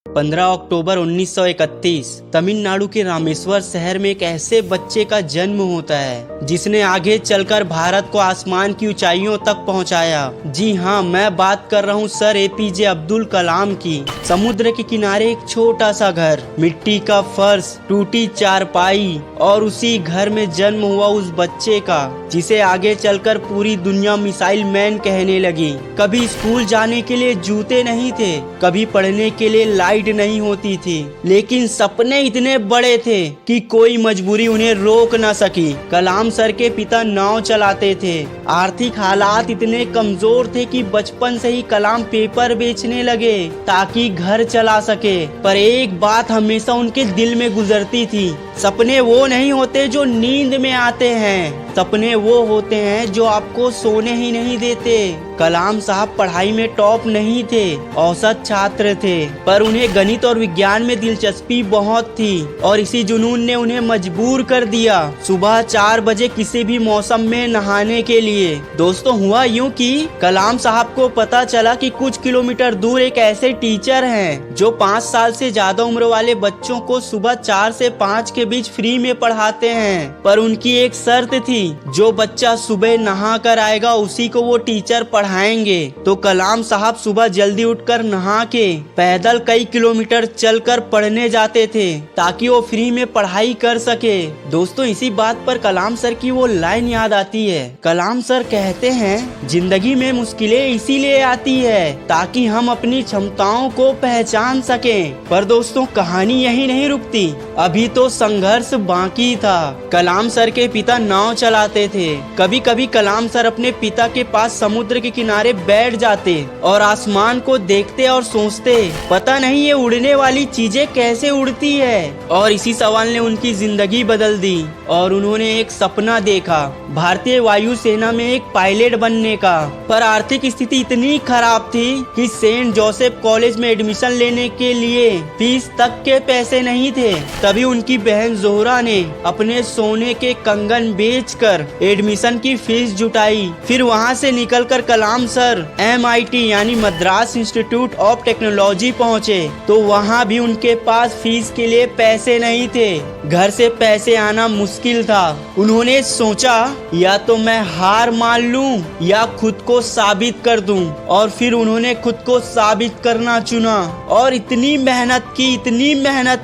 15 अक्टूबर 1931 तमिलनाडु के रामेश्वर शहर में एक ऐसे बच्चे का जन्म होता है जिसने आगे चलकर भारत को आसमान की ऊंचाइयों तक पहुंचाया। जी हाँ, मैं बात कर रहा हूँ सर एपीजे अब्दुल कलाम की। समुद्र के किनारे एक छोटा सा घर, मिट्टी का फर्श, टूटी चारपाई और उसी घर में जन्म हुआ उस बच्चे का जिसे आगे चलकर पूरी दुनिया मिसाइल मैन कहने लगी। कभी स्कूल जाने के लिए जूते नहीं थे, कभी पढ़ने के लिए लाइट नहीं होती थी, लेकिन सपने इतने बड़े थे कि कोई मजबूरी उन्हें रोक न सकी। कलाम सर के पिता नाव चलाते थे। आर्थिक हालात इतने कमजोर थे कि बचपन से ही कलाम पेपर बेचने लगे ताकि घर चला सके। पर एक बात हमेशा उनके दिल में गुजरती थी, सपने वो नहीं होते जो नींद में आते हैं, सपने वो होते हैं जो आपको सोने ही नहीं देते। कलाम साहब पढ़ाई में टॉप नहीं थे, औसत छात्र थे, पर उन्हें गणित और विज्ञान में दिलचस्पी बहुत थी और इसी जुनून ने उन्हें मजबूर कर दिया सुबह 4 बजे किसी भी मौसम में नहाने के लिए। दोस्तों, हुआ यूं कि कलाम साहब को पता चला कि कुछ किलोमीटर दूर एक ऐसे टीचर हैं जो 5 साल से ज्यादा उम्र वाले बच्चों को सुबह 4 से 5 के बीच फ्री में पढ़ाते हैं। पर उनकी एक शर्त थी, जो बच्चा सुबह नहा कर आएगा उसी को वो टीचर पढ़ाएंगे। तो कलाम साहब सुबह जल्दी उठकर नहा के पैदल कई किलोमीटर चलकर पढ़ने जाते थे ताकि वो फ्री में पढ़ाई कर सके। दोस्तों, इसी बात पर कलाम सर की वो लाइन याद आती है। कलाम सर कहते हैं, जिंदगी में मुश्किलें इसीलिए आती है ताकि हम अपनी क्षमताओं को पहचान सकें। पर दोस्तों, कहानी यही नहीं रुकती, अभी तो संघर्ष बाकी था। कलाम सर के पिता नाव चलाते थे। कभी कभी कलाम सर अपने पिता के पास समुद्र के किनारे बैठ जाते और आसमान को देखते और सोचते, पता नहीं ये उड़ने वाली चीजें कैसे उड़ती है। और इसी सवाल ने उनकी जिंदगी बदल दी और उन्होंने एक सपना देखा, भारतीय वायुसेना में एक पायलट बनने का। पर आर्थिक स्थिति इतनी खराब थी कि सेंट जोसेफ कॉलेज में एडमिशन लेने के लिए फीस तक के पैसे नहीं थे। तभी उनकी बहन जोहरा ने अपने सोने के कंगन बेचकर एडमिशन की फीस जुटाई। फिर वहां से निकलकर कलाम सर MIT यानी मद्रास इंस्टीट्यूट ऑफ टेक्नोलॉजी पहुंचे। तो वहां भी उनके पास फीस के लिए पैसे नहीं थे, घर से पैसे आना मुश्किल था। उन्होंने सोचा, या तो मैं हार मान लूं या खुद को साबित कर दूं। और फिर उन्होंने खुद को साबित करना चुना और इतनी मेहनत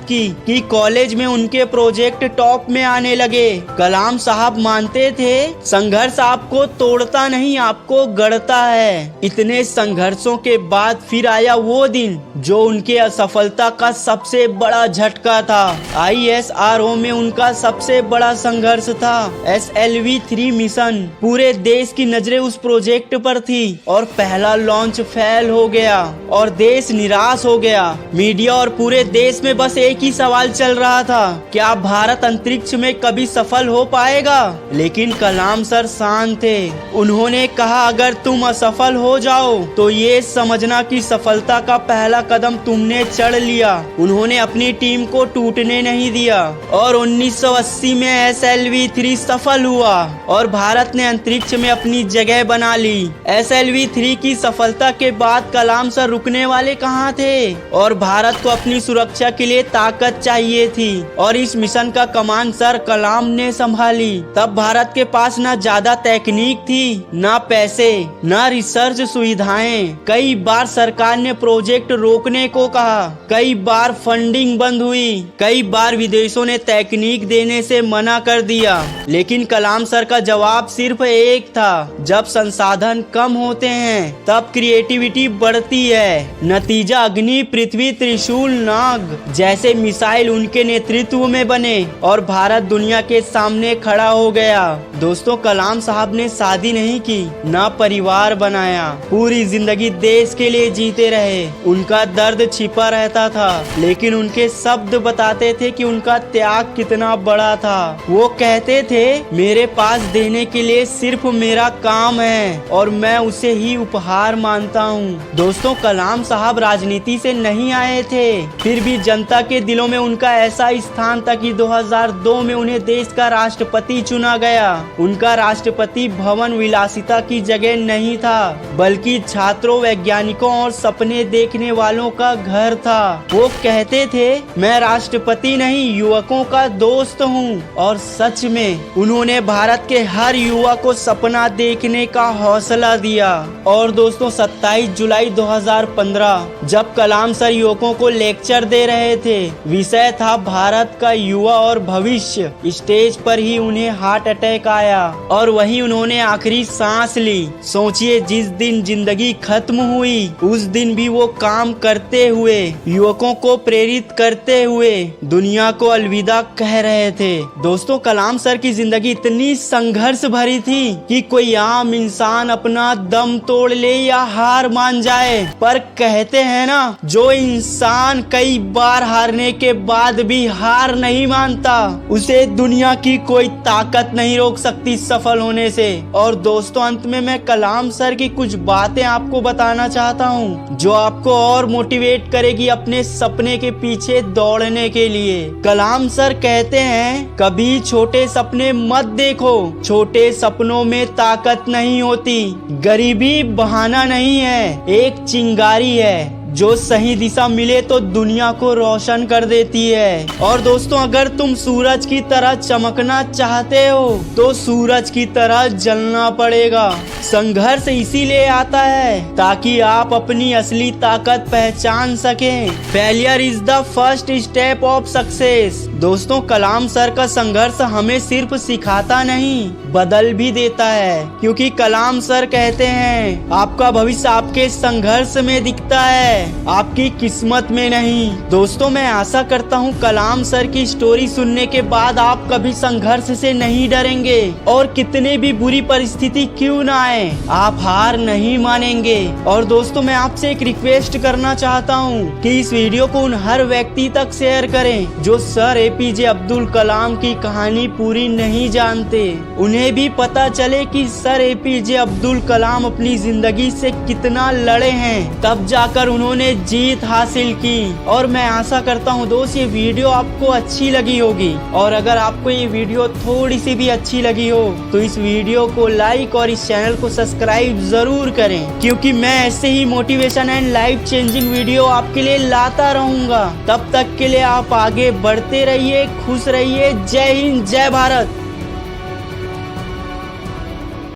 की कि कॉलेज में उनके प्रोजेक्ट टॉप में आने लगे। कलाम साहब मानते थे, संघर्ष आपको तोड़ता नहीं, आपको गढ़ता है। इतने संघर्षों के बाद फिर आया वो दिन जो उनके असफलता का सबसे बड़ा झटका था। ISRO में उनका सबसे बड़ा संघर्ष था SLV-3 मिशन। पूरे देश की नजरें उस प्रोजेक्ट पर थी और पहला लॉन्च फेल हो गया और देश निराश हो गया। मीडिया और पूरे देश में बस एक ही सवाल चल रहा था, क्या भारत अंतरिक्ष में कभी सफल हो पाएगा? लेकिन कलाम सर शांत थे। उन्होंने कहा, अगर तुम असफल हो जाओ तो ये समझना कि सफलता का पहला कदम तुमने चढ़ लिया। उन्होंने अपनी टीम को टूटने नहीं दिया और 1980 में SLV-3 सफल हुआ और भारत ने अंतरिक्ष में अपनी जगह बना ली। SLV-3 की सफलता के बाद कलाम सर रुकने वाले कहाँ थे और भारत को अपनी सुरक्षा के लिए ताकत चाहिए थी और इस मिशन का कमान सर कलाम ने संभाली। तब भारत के पास ना ज्यादा तकनीक थी, ना पैसे, ना रिसर्च सुविधाएं। कई बार सरकार ने प्रोजेक्ट रोकने को कहा, कई बार फंडिंग बंद हुई, कई बार विदेशों ने तकनीक देने से मना कर दिया। लेकिन कलाम सर का जवाब सिर्फ एक था, जब संसाधन कम होते हैं तब क्रिएटिविटी बढ़ती है। नतीजा अग्नि, पृथ्वी, त्रिशूल, नाग जैसे मिसाइल उनके नेतृत्व में बने और भारत दुनिया के सामने खड़ा हो गया। दोस्तों, कलाम साहब ने शादी नहीं की, ना परिवार बनाया, पूरी जिंदगी देश के लिए जीते रहे। उनका दर्द छिपा रहता था, लेकिन उनके शब्द बताते थे कि उनका त्याग कितना बड़ा था। वो कहते थे, मेरे पास देने के लिए सिर्फ मेरा काम है और मैं उसे ही उपहार मानता हूँ। दोस्तों, कलाम साहब राजनीति से नहीं आए थे, फिर भी जनता के दिलों में उनका ऐसा स्थान था कि 2002 में उन्हें देश का राष्ट्रपति चुना गया। उनका राष्ट्रपति भवन विलासिता की जगह नहीं था, बल्कि छात्रों, वैज्ञानिकों और सपने देखने वालों का घर था। वो कहते थे, मैं राष्ट्रपति नहीं, युवकों का दोस्त हूँ। और सच में उन्होंने भारत के हर युवा को सपना देखने का हौसला दिया। और दोस्तों 27 जुलाई 2015 जब कलाम सर युवकों को लेक्चर दे रहे थे, विषय था भारत का युवा और भविष्य, स्टेज पर ही उन्हें हार्ट अटैक आया और वहीं उन्होंने आखिरी सांस ली। सोचिए, जिस दिन जिंदगी खत्म हुई उस दिन भी वो काम करते हुए, युवकों को प्रेरित करते हुए दुनिया को अलविदा कह रहे थे। दोस्तों कलाम सर की जिंदगी इतनी संघर्ष भरी थी कि कोई आम इंसान अपना दम तोड़ ले या हार मान जाए, पर कहते हैं ना, जो इंसान कई बार हारने के बाद भी हार नहीं मानता, उसे दुनिया की कोई ताकत नहीं रोक सकती सफल होने से। और दोस्तों अंत में मैं कलाम सर की कुछ बातें आपको बताना चाहता हूँ जो आपको और मोटिवेट करेगी अपने सपने के पीछे दौड़ने के लिए। कलाम सर कहते हैं, कभी छोटे सपने मत देखो, छोटे सपनों में ताकत नहीं होती, गरीबी बहाना नहीं है, एक चिंगारी है जो सही दिशा मिले तो दुनिया को रोशन कर देती है। और दोस्तों अगर तुम सूरज की तरह चमकना चाहते हो तो सूरज की तरह जलना पड़ेगा। संघर्ष इसीलिए आता है ताकि आप अपनी असली ताकत पहचान सकें। Failure is the first step of success. दोस्तों कलाम सर का संघर्ष हमें सिर्फ सिखाता नहीं, बदल भी देता है, क्योंकि कलाम सर कहते हैं, आपका भविष्य आपके संघर्ष में दिखता है, आपकी किस्मत में नहीं। दोस्तों मैं आशा करता हूँ कलाम सर की स्टोरी सुनने के बाद आप कभी संघर्ष से नहीं डरेंगे और कितने भी बुरी परिस्थिति क्यों ना आए, आप हार नहीं मानेंगे। और दोस्तों मैं आपसे एक रिक्वेस्ट करना चाहता हूँ कि इस वीडियो को उन हर व्यक्ति तक शेयर करें जो सर एपीजे अब्दुल कलाम की कहानी पूरी नहीं जानते। उन्हें भी पता चले कि सर एपीजे अब्दुल कलाम अपनी जिंदगी से कितना लड़े हैं, तब जाकर उन्होंने जीत हासिल की। और मैं आशा करता हूँ दोस्त ये वीडियो आपको अच्छी लगी होगी, और अगर आपको ये वीडियो थोड़ी सी भी अच्छी लगी हो तो इस वीडियो को लाइक और इस चैनल को सब्सक्राइब जरूर करें, क्योंकि मैं ऐसे ही motivation and life changing video आपके लिए लाता रहूंगा। तब तक के लिए आप आगे बढ़ते रहिए, खुश रहिए। जय हिंद, जय भारत।